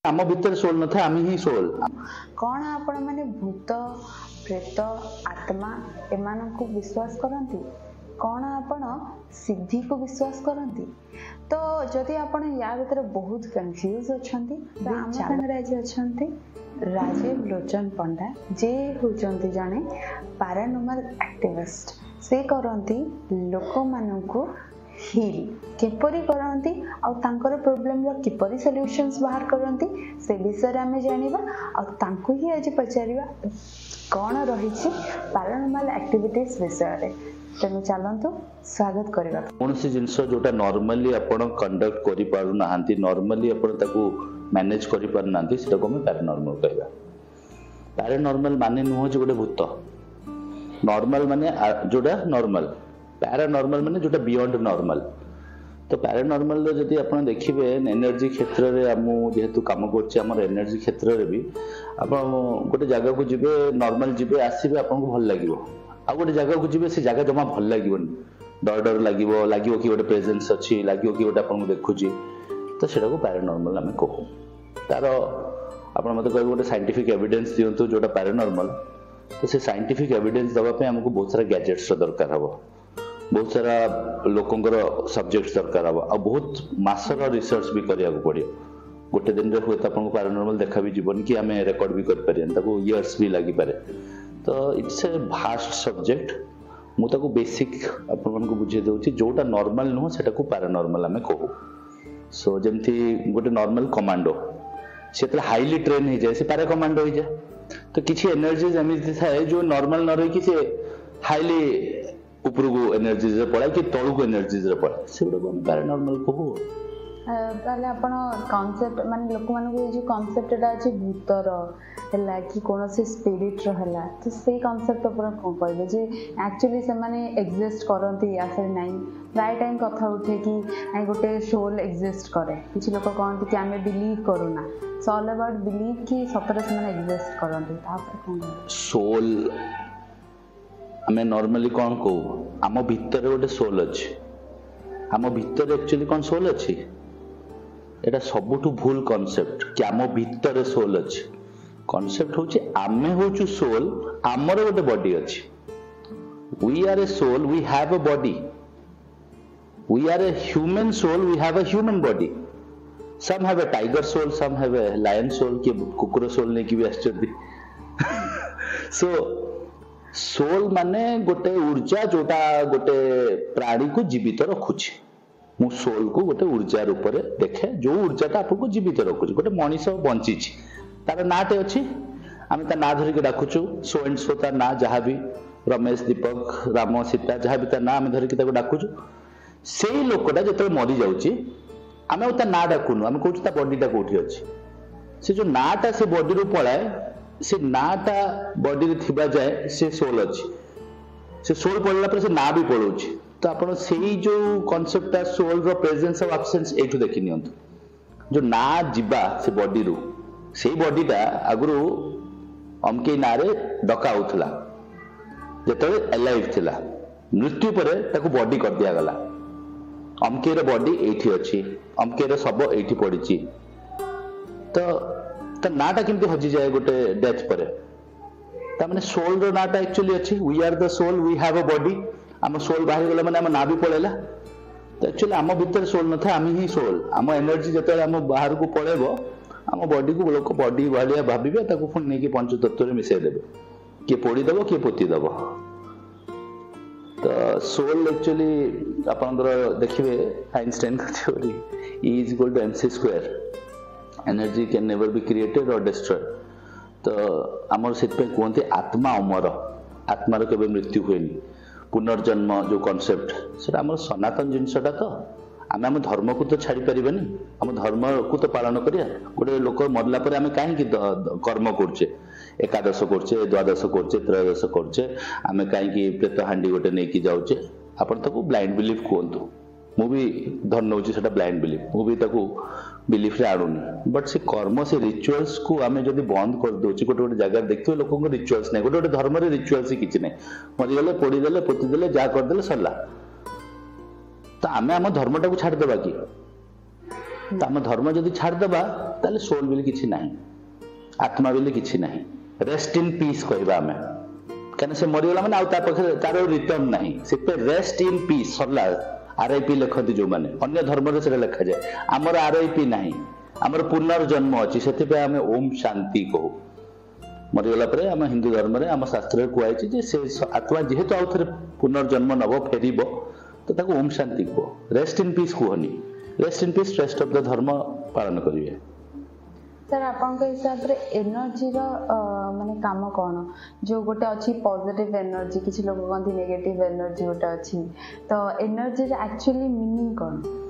आम भीतर सोल न था आमी ही सोल कौन आपण माने भूत प्रेत आत्मा एमान को विश्वास करती कौन आपण सिद्धि को विश्वास करती तो जदि आपण या भीतर बहुत कंफ्यूज अछंती तो आम संगे आज अछंती राजीव लोचन पंडा जे होचंती जाने पैरानॉर्मल एक्टिविस्ट से करंती लोक मानकु हिल किपरि करंती आ तांकर प्रॉब्लम रो किपरि सॉल्यूशंस बाहर करंती से विषय रे हमें जानिबा आ तांको ही आज पचारिबा कौन रही पैरानॉर्मल एक्टिविटीज विषय रे तेणु चलतु स्वागत करबा कौन सी जिंस जोटा नॉर्मली आपण कंडक्ट करि पारु नाहंती नॉर्मली आपण ताकू मैनेज करि पार नांती सेटा को हम पैरानॉर्मल कहबा पैरानॉर्मल माने नुह जे गोटे भूत नॉर्मल माने जोटा नॉर्मल पैरानॉर्मल माने जोटा बियॉन्ड नॉर्मल तो पैरानॉर्मल रो जदी आपण देखिबे एनर्जी क्षेत्र रे हमु जेहेतु काम करछि हमर एनर्जी क्षेत्र रे भी आपण गोटे जगह को जिबे नॉर्मल जिबे आसीबे आपन को भल लागिवो आ गोटे जगह को जिबे से जगह जमा भल लागिवोनी डर डर लागिवो कि गोटे प्रेजेंस अछि लागिवो कि गोटे आपन को देखुछि तो सेटा को पैरानॉर्मल हमें कहू तार आपण मते कहबो गोटे साइंटिफिक एविडेंस दियंतु जोटा पैरानॉर्मल तो से साइंटिफिक एविडेंस दबा पे हमको बहुत सारा गैजेट्स दरकार हबो बहुत सारा लोकंकर सब्जेक्ट्स दरकार हबो आ बहुत मासर रिसर्च भी करिया को पड़ियो गोटे दिन रे होत आपन को पैरानॉर्मल देखा भी जीवन कि हमें रिकॉर्ड भी कर परियन ताको इयर्स भी लागि पारे तो इट्स ए वास्ट सब्जेक्ट मु ताको बेसिक आपन को बुझे देउची जोटा नॉर्मल नो सेटा को पैरानॉर्मल हमें कहू सो जेमथि गोटे नॉर्मल कमांडो सेतला हाईली ट्रेन हो जाए से पैरा कमांडो हो जाए तो किछि एनर्जी एमिति थाए जो नॉर्मल न रही कि से हाईली ऊपर को एनर्जी रे पड़ा कि तळु को एनर्जी रे पड़ा सेगुडा को पैरानॉर्मल कहू ताले आपण कांसेप्ट माने लोक मान को जे कांसेप्ट एटा अछि भूतर हला कि कोनोसी स्पिरिट रो हला तो से कांसेप्ट पर कोन कहबे जे एक्चुअली से माने एग्जिस्ट करंती या फिर नहीं प्राय टाइम कथा उठे कि आई गोटे सोल एग्जिस्ट करे किछि लोक कहंती कि हमें बिलीव करूना सो ऑल अबाउट बिलीव कि सतरे से माने एग्जिस्ट करंती ता पर कोन सोल हमें नॉर्मली कौन कहू आम भीतर गोटे सोल अच्छी आम भीतर एक्चुअली कौन सोल अच्छी एटा सबुठु भूल कॉन्सेप्ट कि आम भीतर सोल अच्छी कॉन्सेप्ट होची आमे होचु सोल आमर गोटे बॉडी अच्छी we are a soul we have a body we are a human soul we have a human body some have a tiger soul some have a lion soul कि कुकुर soul ने कि भी आश्चर्य so soul माने गोटे ऊर्जा जोटा गोटे प्राणी को जीवित रखुछि मु सोल को गोटे ऊर्जा रूप रे देखे जो ऊर्जाटा आपको जीवित रखुछि गोटे मनीष बंचिछि तार नाटे अछि आमे ता ना धरि के डाकुछु सो एंड सो ता ना जहा भी रमेश दीपक राम सीता जहा भी ता ना आमे धरि के ताको डाकुछु सेही लोकटा जते मरि जाउछि आमे ता ना डाकुनु आमे कहूछु ता बॉडीटा कोठी अछि से जो नाटा से बॉडी रो पळाए से नाटा बॉडी रे थिबा जाए से सोल अछि से सोल पड़ला पर से ना भी पळौछि तो आपण सेही जो कांसेप्टटा सोल रो प्रेजेंस और एब्सेंस एठु देखि नियंतु जो ना जिबा से बॉडी रो सेही बॉडीटा अगरु अमके नारे डका होतला जेतले अलाइव थिला मृत्यु परे ताको बॉडी कर दिया गला अमके रे बॉडी एठी अछि अमके रे सब एठी पड़िछि तो नाटा केमती हजि जाए गोटे डेथ पर ता माने सोल रो नाटा एक्चुअली अछि we are the soul we have a body हम सोल बाहर गेला माने हम ना भी पळेला तो एक्चुअली हम भीतर सोल न था आमी ही सोल हम एनर्जी जते हम बाहर को पळेबो हम बॉडी को लोक बॉडी वालिया भाबिबे ताको फुन नै कि पंच तत्व रे मिसै देबे के पोड़ी दबो के पोती दबो तो सोल एक्चुअली आपनकर देखिबे आइंस्टाइन का theory E is equal to mc square energy can never be created और डिस्ट्रॉयड तो आमर से कहते आत्मा अमर आत्मार केबे मृत्यु हुएनी पुनर्जन्म जो कॉन्सेप्ट सेटा आमर सनातन जिनसटा तो आमे हम धर्म को तो छाड़ी परिबनी हम धर्म को तो पालन करिया गोटे लोक मरला पर आमे काहे कि कर्म करछे एकादश करछे द्वादश करछे त्रयोदश करछे आमे काहे कि प्रेत हांडी गोटे नै कि जाउछे आपण ताको ब्लाइंड बिलीफ कोंतु मु भी धन होची सेटा ब्लाइंड बिलीफ मु भी ताको बिलीफ रे आडुनी बट से कर्म से रिचुअल्स को आमे जदी बंद कर दोची गोटे गोटे जगह देखियो लोकन को रिचुअल्स नै गोटे गोटे धर्म रे रिचुअल्स किछि नै मरि गेले पोड़ी देले पोती देले जा कर देले सरला तो आमे हम धर्मटा को छाड़ देबा कि तो आम धर्म जदि छाड़देबा ताले सोल बोली किछि नाही, आत्मा बोली किछि नाही। रेस्ट इन पीस कहबा आमे, कने से मरिगला माने आउ ता पखे तार रिटर्न नाही, से पे rest in peace Sarla. RIP लिखती जो माने अन्य धर्म रे से लिखा जाए, आमर आरआईपी नाही, आमर पुनर्जन्म अछि, सेति पे आमे ओम शांति कहू। मरिगला परे आम हिंदू धर्म रे आम शास्त्र कहै जे से आत्मा जेहेतु आउ थरे पुनर्जन्म नब फेरिबो तो ताको ओम शांति कह, रेस्ट इन पीस कहनी। Rest in piece rest of the धर्म पालन करिवे। सर आपनके हिसाब रे एनर्जी रो माने काम कोन, जो गोटे अछि पॉजिटिव एनर्जी, किछि लोग कहନ୍ତି नेगेटिव एनर्जी गोटे अछि, तो एनर्जी रे एक्चुअली मीनिंग कोन?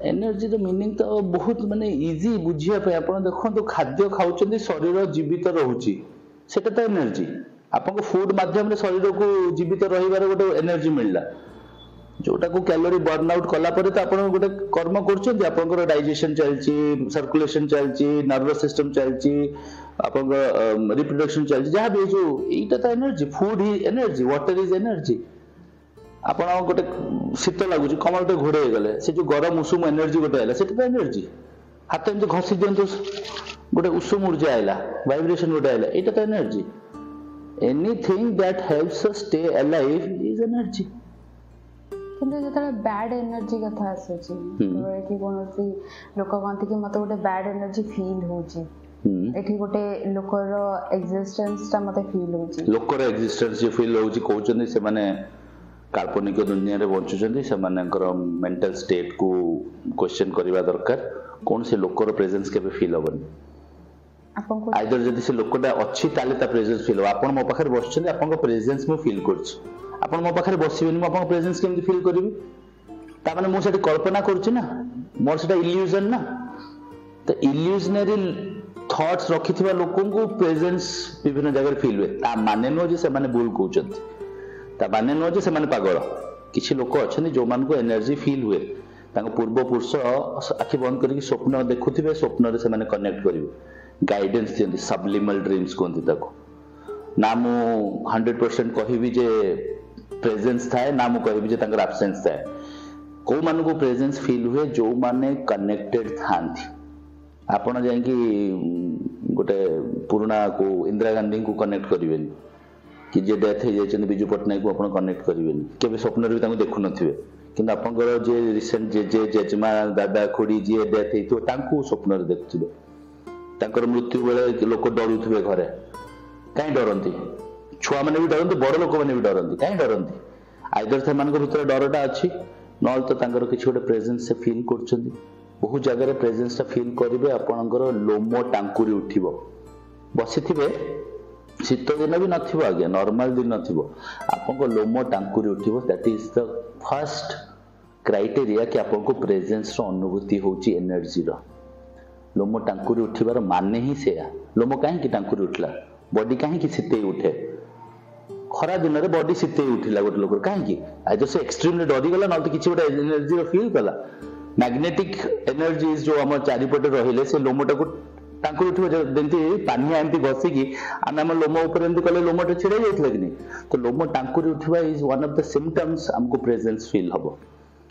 एनर्जी रो मीनिंग तो बहुत माने इजी बुझिया पे। आपण देखंतु खाद्य खाउचंदी शरीर जीवित रहउची, सेटा तो एनर्जी। आपन फूड माध्यम रे शरीर को जीवित रहिबार गोटे एनर्जी मिलला, जोटा को कैलोरी बर्न आउट कला परे तो आपण गोटे कर्म करछन, आपनकर डाइजेशन चलची, सर्कुलेशन चलची, नर्वस सिस्टम चलची, आपन रिप्रोडक्शन चलची, जहां भी जो एटा तो energy. Food he energy, water is energy. आपण गोटे शीत लागुच कमलटे घोड़े गले, से जो गरम उषुम एनर्जी गोटे आइला, सेटा तो एनर्जी। हाथ एमती घसी दियंतु गोटे उषुम ऊर्जा आइला, वाइब्रेशन गोटे आइला, एटा तो energy. Anything that helps us stay alive is energy. किंतु जेतले बैड एनर्जी कथा आसुची, कि कोनोसी लोक कहନ୍ତି कि मते गोटे बैड एनर्जी फील होची, एठी गोटे लोकर एक्जिस्टेंस ता मते फील होची, लोकर एक्जिस्टेंस जे फील होची कहउचंदी से माने काल्पनिक दुनिया रे बंचुचंदी, से मानेकर मेंटल स्टेट को क्वेश्चन करबा दरकार। कोन से लोकर प्रेजेंस केबे फील होबनी, आपन को आइदर जदि से लोकटा अछि ताले ता प्रेजेंस फील हो। आपन मो पाखर बसछन, आपन को प्रेजेंस मो फील करछ, आपन मो पाखरे बसिबेनी, मो आपन प्रेजेंस केमति फील करिवि? ता माने मो सेठी कल्पना करछि ना, मोर सेटा इल्यूजन ना। तो इल्यूजनरी थॉट्स रखिथिबा लोकन को प्रेजेंस विभिन्न जगह फील हुए। ता माने नो जे से माने भूल कहउछंती, ता माने नो जे से माने पागल। किछि लोक अछन जो मान को एनर्जी फील हुए, तांको पूर्व पुरुष आखि बंद करके स्वप्न देखुथिबे, स्वप्न रे से माने कनेक्ट करिवे, गाइडेंस दियंती, सब्लिमल ड्रीम्स कहंती ताको। ना मु 100% कहिबी जे प्रेजेंस थाए, ना मु कहिबी जे तांकर एब्सेंस थाए। को मान को प्रेजेंस फील हुए जो माने कनेक्टेड थांती। आपण जाय कि गोटे पुराना को इंदिरा गांधी को कनेक्ट करिवेनी, कि जे डेथ हे जायछन बिजू पटनायक को आपण कनेक्ट करिवेनी, केबे स्वप्न रे तांको देखु नथिबे। किंतु आपनकर जे रिसेंट जे जेजमा दादा खुडी जे डेथ हेतो तांको स्वप्न रे देखुथिबे। तांकर मृत्यु बेले लोक डरुथिबे घरे, काई डरंती? छुआ माने भी डरंती, बड़ लोक माने भी डरंती, काई डरंती? आइदर से मान को भीतर डरटा अछि, नल तो तांकर किछि गोटे प्रेजेंस से फील करछंती। बहुत जगह रे प्रेजेंस ता फील करिवे, आपनकर लोमो टांकुरी उठिबो। बसिथिबे, शीत दिन भी नथिबो, आगे नॉर्मल दिन नथिबो, आपनको लोमो टांकुरी उठिबो। That is the first criteria कि आपनको प्रेजेंस रो अनुभूति होची एनर्जी रो। लोमो टांकुरी उठिबार माने ही सेया। लोमो काहे कि टांकुरी उठला, बॉडी काहे कि शीते उठे। खरा दिन रे बॉडी शीते उठिला गोटे लोकर, काहे कि आइदर से एक्सट्रीमली डरी गला, न तो किछि गोटे एनर्जी रो फील कला। मैग्नेटिक एनर्जीज जो हम चारिपटे रहिले, से लोमोटा को टांकुरी उठिबो। जेंति पानिया एंती घसी कि आम लोमो ऊपर एंती कले लोमोटा छिड़े जाइतला कि नहीं, तो लोमो टांकुरी उठिबा is one of the symptoms हमको प्रेजेंस फील हबो।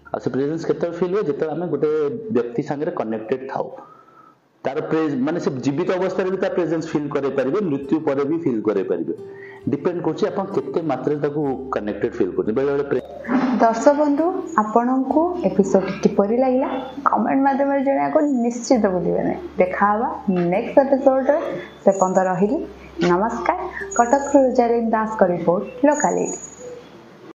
आ से प्रेजेंस केते फील हो जेते हम गोटे व्यक्ति संगे कनेक्टेड थाउ, तार माने से जीवित अवस्था रे भी तार प्रेजेंस फील करे परिबे, मृत्यु परे भी फील करे परिबे। डिपेंड करछि आपण केते मात्रा ताको कनेक्टेड फील करछि। बेले बेले दर्शक बंधु आपनको एपिसोड किपरि लागला कमेंट माध्यम रे जणा को निश्चित बुलिबे नै। देखा हवा नेक्स्ट एपिसोड रे, से पंद रहिली। नमस्कार। कटक रो जरिन दास का रिपोर्ट लोकालिटी।